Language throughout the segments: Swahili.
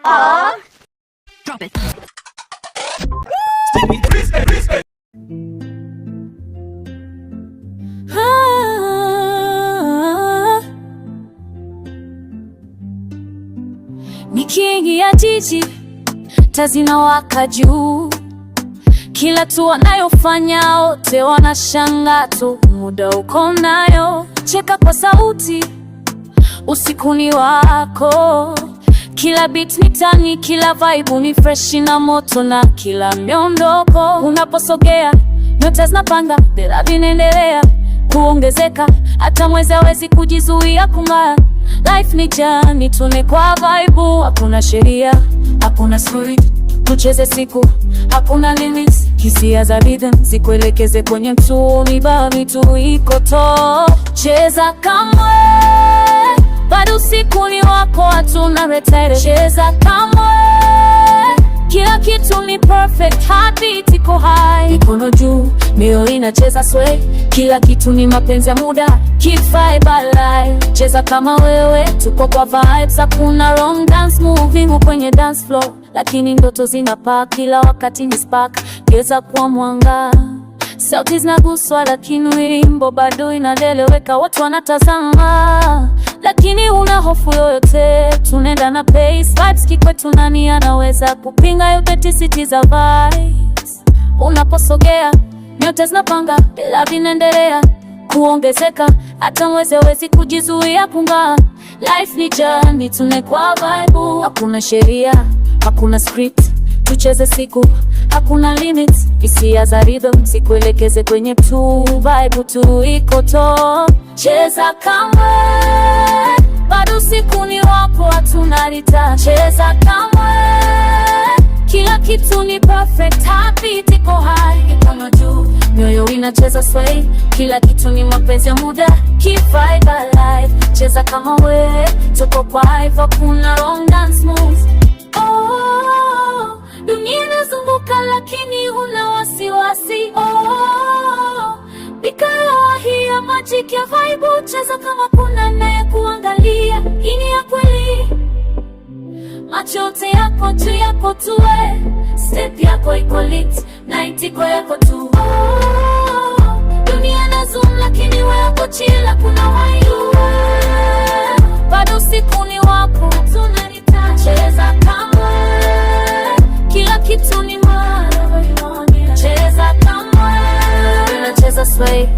Aww. Drop it. Nikiingia jiji, taa zinawaka juu. Kila tu wanayofanya wote wanashangaa tu. Muda uko nayo, cheka kwa sauti, usiku ni wako. Kila beat ni tani, kila vibe ni fresh na moto, na kila miondoko unaposogea nyota zinapanga, bila vinaendelea kuongezeka, hata mwezi hawezi kujizuia kung'aa. Life ni jani, tune kwa vibe, hakuna sheria, hakuna story, tucheze siku, hakuna limits. Hisia za rhythm zikuelekeze kwenye mtuni, bali tu iko to. Cheza kamwe, bado usiku ni wako, hatuna retire. Cheza kamwe, kila kitu ni perfect, heartbeat iko high, mikono juu, mioyo inacheza sway. Kila kitu ni mapenzi ya muda, keep vibe alive. Cheza kama wewe, tuko kwa vibes, hakuna wrong dance moving kwenye dance floor. Lakini ndoto zinapaa, kila wakati ni spark, geza kwa mwanga. Sauti zinaguswa, lakini wimbo bado inaeleweka, watu wanatazama. Lakini una hofu yoyote, tunaenda na pace, vibes kikwetu, nani anaweza kupinga authenticity za vibes? Unaposogea, nyota zinapanga, bila vinaendelea kuongezeka, hata mwezi hawezi kujizuia kung'aa. Life ni journey, tune kwa vibe, hakuna sheria, hakuna script, tucheze siku, hakuna limits. Hisia za rhythm zikuelekeze kwenye tu, vibe tu iko to. Cheza kamwe, bado usiku ni wako, hatuna retire. Cheza kamwe, kila kitu ni perfect, heartbeat iko high, mikono juu, mioyo inacheza sway. Kila kitu ni mapenzi ya muda, keep vibe alive. Cheza kama wewe, tuko kwa hive, hakuna wrong dance moves. Oh, dunia inazunguka lakini una wasiwasi. Oh, bikara hii ya magic ya vibe, cheza kama kuna naye kuangalia. Hii ni ya kweli, macho yote yako juu yako tuwe, step yako iko lit, na itiko yako tu. Oh, dunia na zoom lakini wewe uko chill, kuna wayu. Bado usiku ni wako, tunanita. Cheza kama kila kitu ni mara. Cheza kama unacheza sway,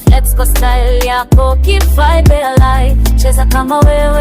flex kwa style yako, keep vibe alive. Cheza kama wewe,